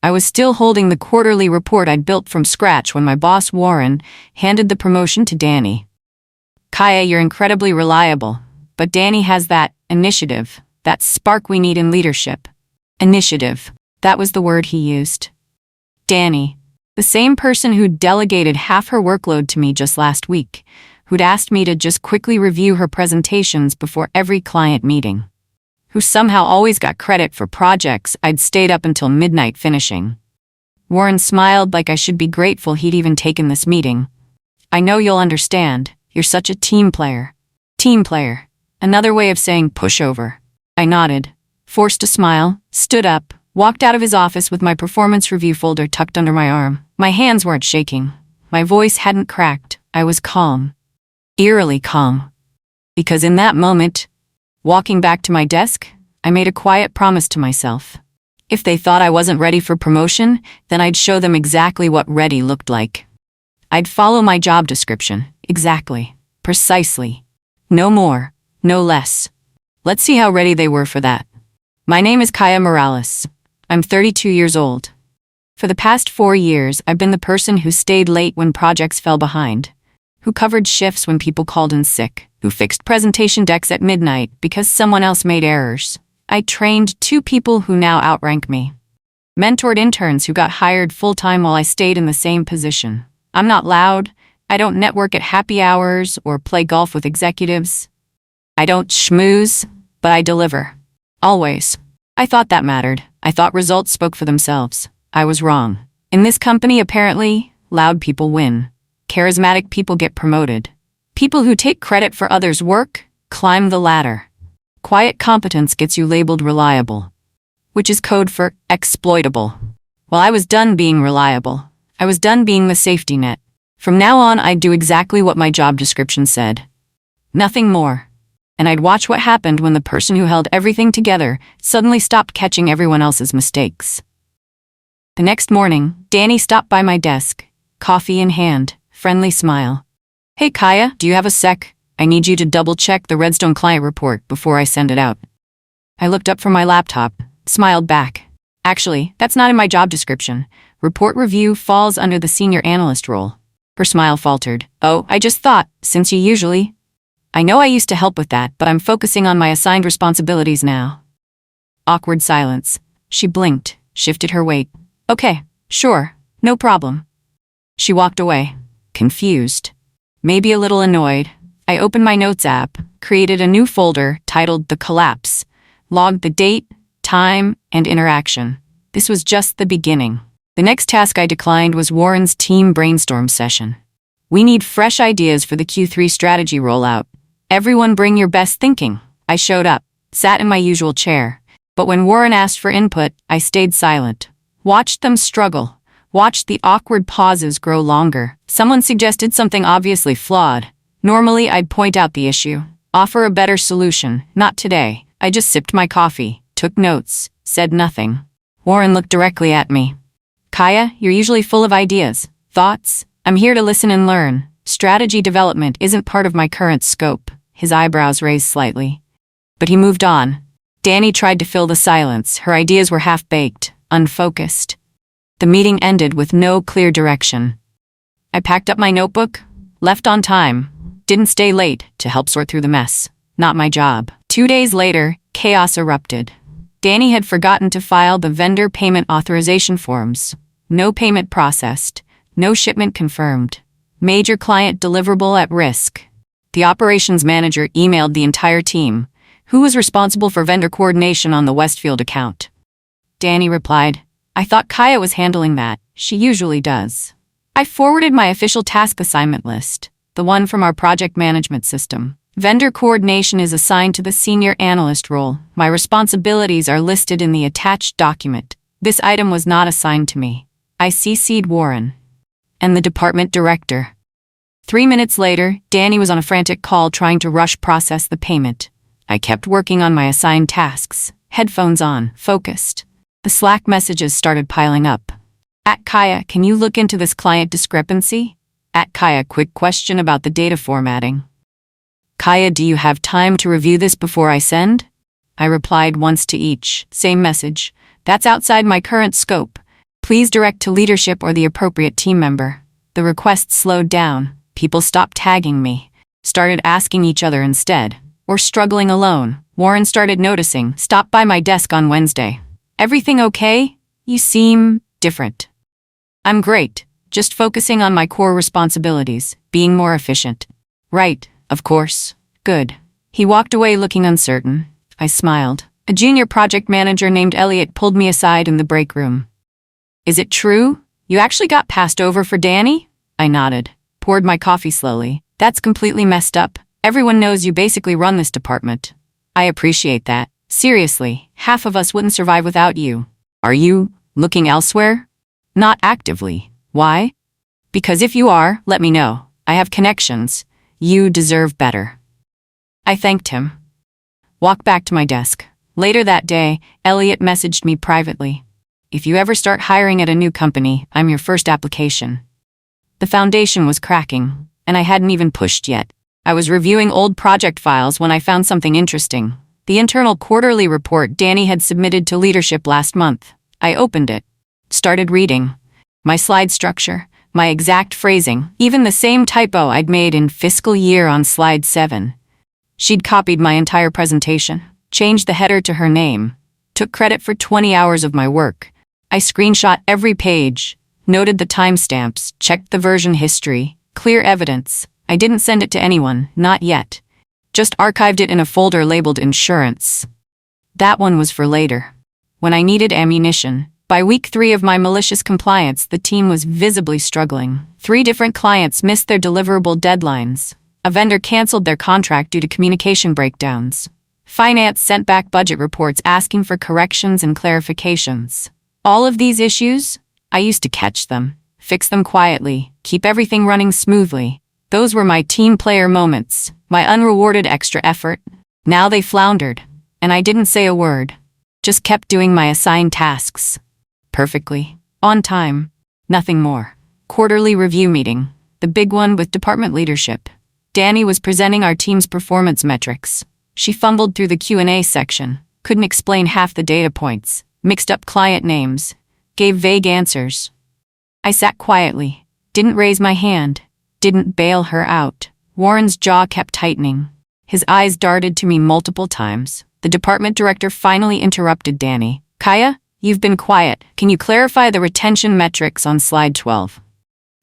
I was still holding the quarterly report I'd built from scratch when my boss, Warren, handed the promotion to Danny. Kaya, you're incredibly reliable, but Danny has that initiative, that spark we need in leadership. Initiative. That was the word he used. Danny, the same person who'd delegated half her workload to me just last week, who'd asked me to just quickly review her presentations before every client meeting, who somehow always got credit for projects I'd stayed up until midnight finishing. Warren smiled like I should be grateful he'd even taken this meeting. I know you'll understand. You're such a team player. Team player. Another way of saying pushover. I nodded, forced a smile, stood up, walked out of his office with my performance review folder tucked under my arm. My hands weren't shaking. My voice hadn't cracked. I was calm. Eerily calm. Because in that moment, walking back to my desk, I made a quiet promise to myself. If they thought I wasn't ready for promotion, then I'd show them exactly what ready looked like. I'd follow my job description. Exactly. Precisely. No more. No less. Let's see how ready they were for that. My name is Kaya Morales. I'm 32 years old. For the past 4 years, I've been the person who stayed late when projects fell behind, who covered shifts when people called in sick, who fixed presentation decks at midnight because someone else made errors. I trained 2 people who now outrank me. Mentored interns who got hired full-time while I stayed in the same position. I'm not loud. I don't network at happy hours or play golf with executives. I don't schmooze, but I deliver. Always. I thought that mattered. I thought results spoke for themselves. I was wrong. In this company, apparently, loud people win. Charismatic people get promoted. People who take credit for others' work climb the ladder. Quiet competence gets you labeled reliable, which is code for exploitable. Well, I was done being reliable. I was done being the safety net. From now on, I'd do exactly what my job description said. Nothing more. And I'd watch what happened when the person who held everything together suddenly stopped catching everyone else's mistakes. The next morning, Danny stopped by my desk, coffee in hand, friendly smile. Hey Kaya, do you have a sec? I need you to double-check the Redstone client report before I send it out. I looked up from my laptop, smiled back. Actually, that's not in my job description. Report review falls under the senior analyst role. Her smile faltered. Oh, I just thought, since you usually... I know I used to help with that, but I'm focusing on my assigned responsibilities now. Awkward silence. She blinked, shifted her weight. Okay, sure, no problem. She walked away, confused, maybe a little annoyed. I opened my notes app, created a new folder titled The Collapse, logged the date, time, and interaction. This was just the beginning. The next task I declined was Warren's team brainstorm session. We need fresh ideas for the Q3 strategy rollout. Everyone bring your best thinking. I showed up, sat in my usual chair, but when Warren asked for input, I stayed silent. Watched them struggle. Watched the awkward pauses grow longer. Someone suggested something obviously flawed. Normally, I'd point out the issue, offer a better solution. Not today. I just sipped my coffee, took notes, said nothing. Warren looked directly at me. Kaya, you're usually full of ideas, thoughts. I'm here to listen and learn. Strategy development isn't part of my current scope. His eyebrows raised slightly. But he moved on. Danny tried to fill the silence. Her ideas were half-baked, unfocused. The meeting ended with no clear direction. I packed up my notebook, left on time, didn't stay late to help sort through the mess. Not my job. 2 days later, chaos erupted. Danny had forgotten to file the vendor payment authorization forms. No payment processed. No shipment confirmed. Major client deliverable at risk. The operations manager emailed the entire team, who was responsible for vendor coordination on the Westfield account. Danny replied, I thought Kaya was handling that. She usually does. I forwarded my official task assignment list, the one from our project management system. Vendor coordination is assigned to the senior analyst role. My responsibilities are listed in the attached document. This item was not assigned to me. I CC'd Warren and the department director. 3 minutes later, Danny was on a frantic call trying to rush process the payment. I kept working on my assigned tasks, headphones on, focused. The Slack messages started piling up. At Kaya, can you look into this client discrepancy? At Kaya, quick question about the data formatting. Kaya, do you have time to review this before I send? I replied once to each. Same message. That's outside my current scope. Please direct to leadership or the appropriate team member. The request slowed down. People stopped tagging me, started asking each other instead, or struggling alone. Warren started noticing. Stop by my desk on Wednesday. Everything okay? You seem different. I'm great, just focusing on my core responsibilities, being more efficient. Right, of course. Good. He walked away looking uncertain. I smiled. A junior project manager named Elliot pulled me aside in the break room. Is it true? You actually got passed over for Danny? I nodded, poured my coffee slowly. That's completely messed up. Everyone knows you basically run this department. I appreciate that. Seriously, half of us wouldn't survive without you. Are you looking elsewhere? Not actively. Why? Because if you are, let me know. I have connections. You deserve better. I thanked him. Walked back to my desk. Later that day, Elliot messaged me privately. If you ever start hiring at a new company, I'm your first application. The foundation was cracking, and I hadn't even pushed yet. I was reviewing old project files when I found something interesting. The internal quarterly report Danny had submitted to leadership last month. I opened it. Started reading. My slide structure, my exact phrasing, even the same typo I'd made in fiscal year on slide 7. She'd copied my entire presentation, changed the header to her name, took credit for 20 hours of my work. I screenshot every page, noted the timestamps, checked the version history, clear evidence. I didn't send it to anyone, not yet. Just archived it in a folder labeled insurance. That one was for later. When I needed ammunition. By week 3 of my malicious compliance, the team was visibly struggling. 3 different clients missed their deliverable deadlines. A vendor canceled their contract due to communication breakdowns. Finance sent back budget reports asking for corrections and clarifications. All of these issues, I used to catch them, fix them quietly, keep everything running smoothly. Those were my team player moments, my unrewarded extra effort. Now they floundered, and I didn't say a word. Just kept doing my assigned tasks. Perfectly. On time. Nothing more. Quarterly review meeting. The big one with department leadership. Danny was presenting our team's performance metrics. She fumbled through the Q&A section, couldn't explain half the data points, mixed up client names, gave vague answers. I sat quietly, didn't raise my hand, didn't bail her out. Warren's jaw kept tightening. His eyes darted to me multiple times. The department director finally interrupted Danny. Kaya, you've been quiet. Can you clarify the retention metrics on slide 12?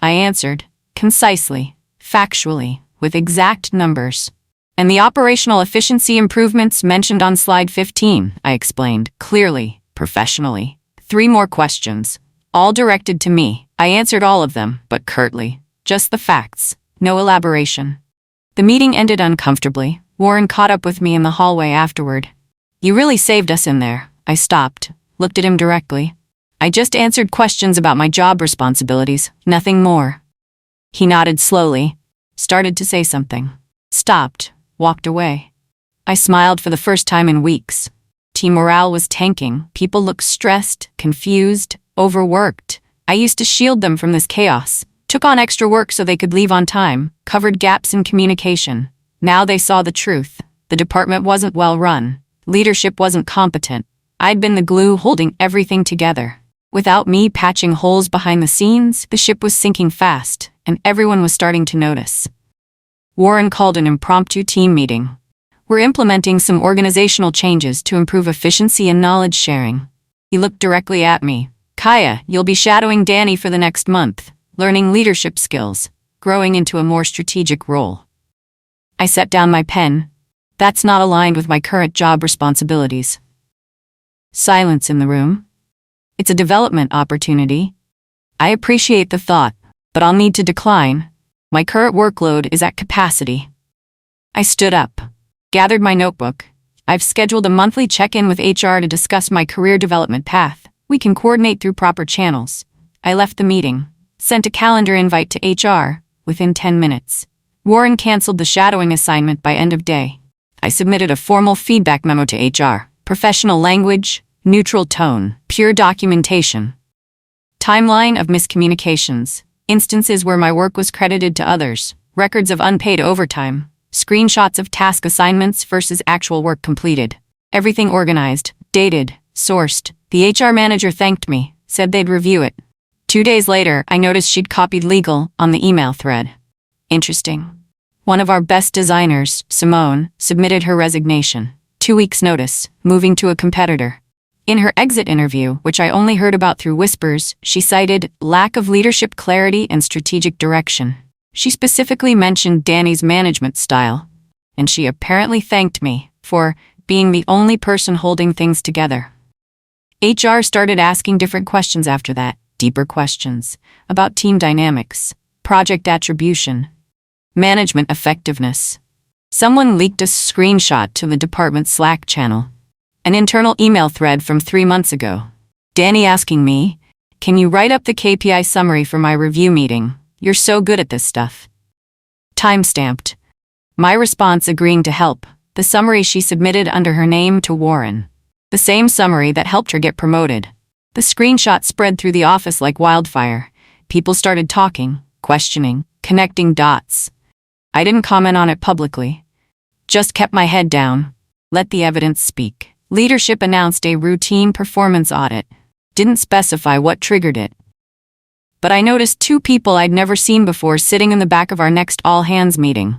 I answered, concisely, factually, with exact numbers. And the operational efficiency improvements mentioned on slide 15, I explained, clearly, professionally. 3 more questions, all directed to me. I answered all of them, but curtly. Just the facts, no elaboration. The meeting ended uncomfortably. Warren caught up with me in the hallway afterward. You really saved us in there. I stopped, looked at him directly. I just answered questions about my job responsibilities, nothing more. He nodded slowly, started to say something, stopped, walked away. I smiled for the first time in weeks. Team morale was tanking. People looked stressed, confused, overworked. I used to shield them from this chaos. Took on extra work so they could leave on time, covered gaps in communication. Now they saw the truth. The department wasn't well run. Leadership wasn't competent. I'd been the glue holding everything together. Without me patching holes behind the scenes, the ship was sinking fast, and everyone was starting to notice. Warren called an impromptu team meeting. We're implementing some organizational changes to improve efficiency and knowledge sharing. He looked directly at me. Kaya, you'll be shadowing Danny for the next month. Learning leadership skills, growing into a more strategic role. I set down my pen. That's not aligned with my current job responsibilities. Silence in the room. It's a development opportunity. I appreciate the thought, but I'll need to decline. My current workload is at capacity. I stood up, gathered my notebook. I've scheduled a monthly check-in with HR to discuss my career development path. We can coordinate through proper channels. I left the meeting. Sent a calendar invite to HR, within 10 minutes. Warren canceled the shadowing assignment by end of day. I submitted a formal feedback memo to HR. Professional language, neutral tone, pure documentation. Timeline of miscommunications. Instances where my work was credited to others. Records of unpaid overtime. Screenshots of task assignments versus actual work completed. Everything organized, dated, sourced. The HR manager thanked me. said they'd review it. 2 days later, I noticed she'd copied legal on the email thread. Interesting. One of our best designers, Simone, submitted her resignation. 2 weeks' notice, moving to a competitor. In her exit interview, which I only heard about through whispers, she cited lack of leadership clarity and strategic direction. She specifically mentioned Danny's management style, and she apparently thanked me for being the only person holding things together. HR started asking different questions after that, deeper questions about team dynamics, project attribution, management effectiveness. Someone leaked a screenshot to the department's Slack channel, an internal email thread from 3 months ago. Danny asking me, "Can you write up the KPI summary for my review meeting? You're so good at this stuff." Timestamped. My response agreeing to help, the summary she submitted under her name to Warren. The same summary that helped her get promoted. The screenshot spread through the office like wildfire. People started talking, questioning, connecting dots. I didn't comment on it publicly. Just kept my head down. Let the evidence speak. Leadership announced a routine performance audit. Didn't specify what triggered it. But I noticed 2 people I'd never seen before sitting in the back of our next all-hands meeting.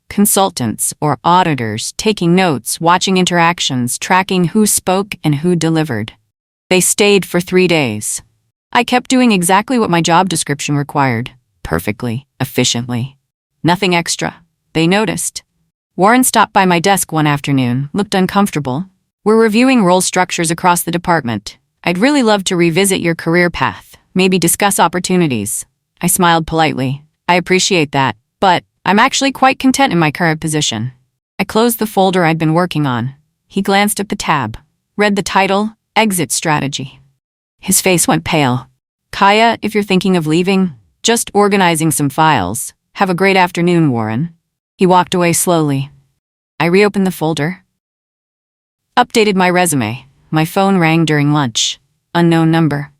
Consultants or auditors taking notes, watching interactions, tracking who spoke and who delivered. They stayed for 3 days. I kept doing exactly what my job description required. Perfectly, efficiently. Nothing extra. They noticed. Warren stopped by my desk one afternoon, looked uncomfortable. "We're reviewing role structures across the department. I'd really love to revisit your career path, maybe discuss opportunities." I smiled politely. "I appreciate that, but I'm actually quite content in my current position." I closed the folder I'd been working on. He glanced at the tab, read the title, Exit Strategy. His face went pale. "Kaya, if you're thinking of leaving, just organizing some files. Have a great afternoon, Warren." He walked away slowly. I reopened the folder. Updated my resume. My phone rang during lunch. Unknown number.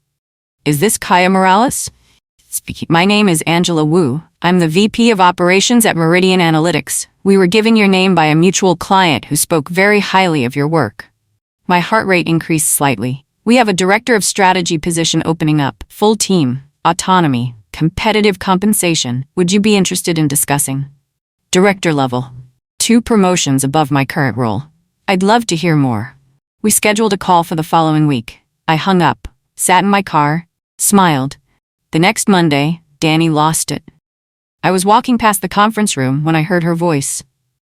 "Is this Kaya Morales?" "Speaking. My name is Angela Wu. I'm the VP of Operations at Meridian Analytics. We were given your name by a mutual client who spoke very highly of your work." My heart rate increased slightly. "We have a Director of Strategy position opening up. Full team, autonomy, competitive compensation. Would you be interested in discussing?" Director level. 2 promotions above my current role. I'd love to hear more. We scheduled a call for the following week. I hung up, sat in my car, smiled. The next Monday, Danny lost it. I was walking past the conference room when I heard her voice.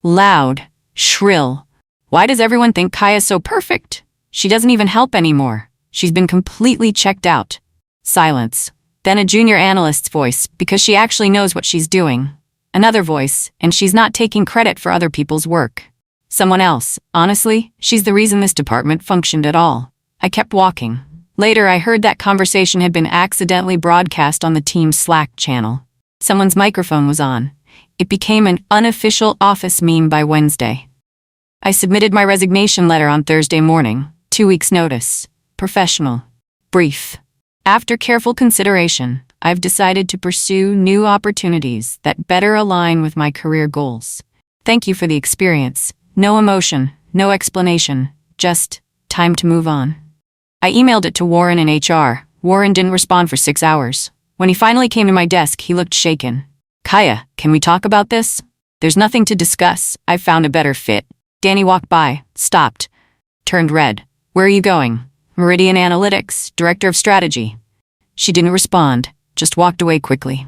Loud, shrill. "Why does everyone think Kaya's so perfect? She doesn't even help anymore. She's been completely checked out." Silence. Then a junior analyst's voice, "Because she actually knows what she's doing." Another voice, "And she's not taking credit for other people's work." Someone else, "Honestly, she's the reason this department functioned at all." I kept walking. Later, I heard that conversation had been accidentally broadcast on the team's Slack channel. Someone's microphone was on. It became an unofficial office meme by Wednesday. I submitted my resignation letter on Thursday morning. 2 weeks' notice. Professional. Brief. After careful consideration, I've decided to pursue new opportunities that better align with my career goals. Thank you for the experience. No emotion, no explanation, just time to move on. I emailed it to Warren in HR. Warren didn't respond for 6 hours. When he finally came to my desk, he looked shaken. "Kaya, can we talk about this?" "There's nothing to discuss. I've found a better fit." Danny walked by, stopped, turned red. "Where are you going?" "Meridian Analytics, Director of Strategy." She didn't respond, just walked away quickly.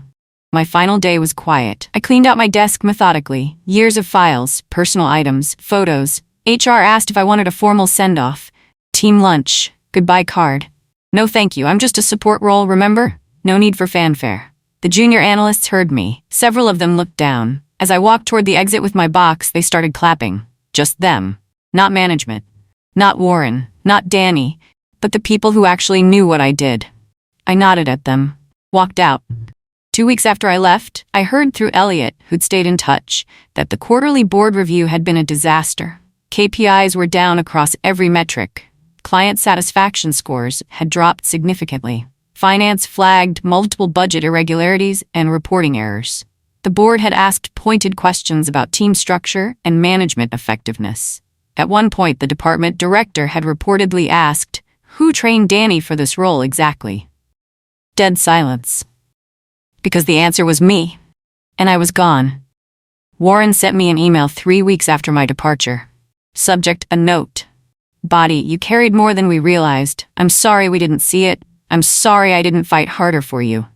My final day was quiet. I cleaned out my desk methodically. Years of files, personal items, photos. HR asked if I wanted a formal send-off. Team lunch, goodbye card. "No thank you, I'm just a support role, remember? No need for fanfare." The junior analysts heard me. Several of them looked down. As I walked toward the exit with my box, they started clapping. Just them. Not management. Not Warren. Not Danny. But the people who actually knew what I did. I nodded at them. Walked out. 2 weeks after I left, I heard through Elliot, who'd stayed in touch, that the quarterly board review had been a disaster. KPIs were down across every metric. Client satisfaction scores had dropped significantly. Finance flagged multiple budget irregularities and reporting errors. The board had asked pointed questions about team structure and management effectiveness. At one point, the department director had reportedly asked, Who trained Danny for this role exactly? Dead silence. Because the answer was me. And I was gone. Warren sent me an email 3 weeks after my departure. Subject, a note. Body, you carried more than we realized. I'm sorry we didn't see it. I'm sorry I didn't fight harder for you.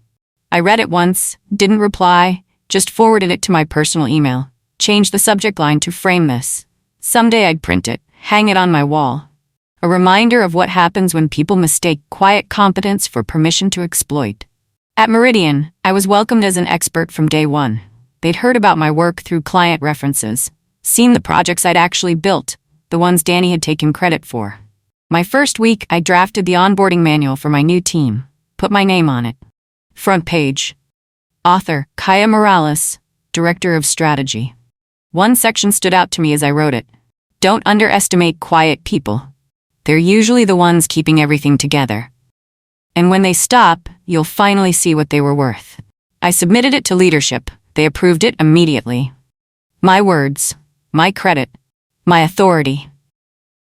I read it once, didn't reply, just forwarded it to my personal email. Changed the subject line to frame this. Someday I'd print it, hang it on my wall. A reminder of what happens when people mistake quiet competence for permission to exploit. At Meridian, I was welcomed as an expert from day one. They'd heard about my work through client references, seen the projects I'd actually built, the ones Danny had taken credit for. My first week, I drafted the onboarding manual for my new team, put my name on it. Front page. Author, Kaya Morales, Director of Strategy. One section stood out to me as I wrote it. Don't underestimate quiet people. They're usually the ones keeping everything together. And when they stop, you'll finally see what they were worth. I submitted it to leadership. They approved it immediately. My words, my credit, my authority.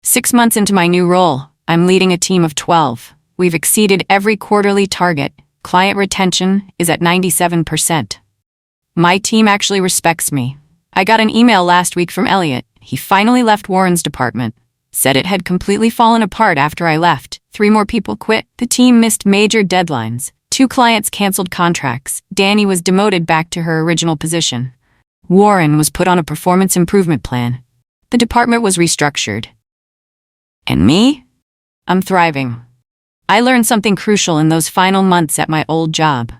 6 months into my new role, I'm leading a team of 12. We've exceeded every quarterly target. Client retention is at 97%. My team actually respects me. I got an email last week from Elliot. He finally left Warren's department. Said it had completely fallen apart after I left. 3 more people quit. The team missed major deadlines. 2 clients canceled contracts. Danny was demoted back to her original position. Warren was put on a performance improvement plan. The department was restructured. And me? I'm thriving. I learned something crucial in those final months at my old job.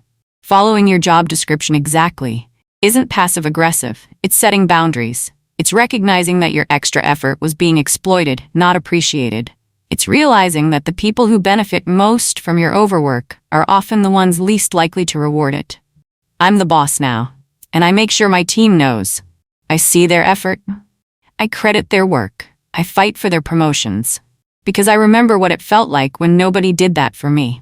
Following your job description exactly isn't passive-aggressive. It's setting boundaries. It's recognizing that your extra effort was being exploited, not appreciated. It's realizing that the people who benefit most from your overwork are often the ones least likely to reward it. I'm the boss now, and I make sure my team knows. I see their effort. I credit their work. I fight for their promotions. Because I remember what it felt like when nobody did that for me.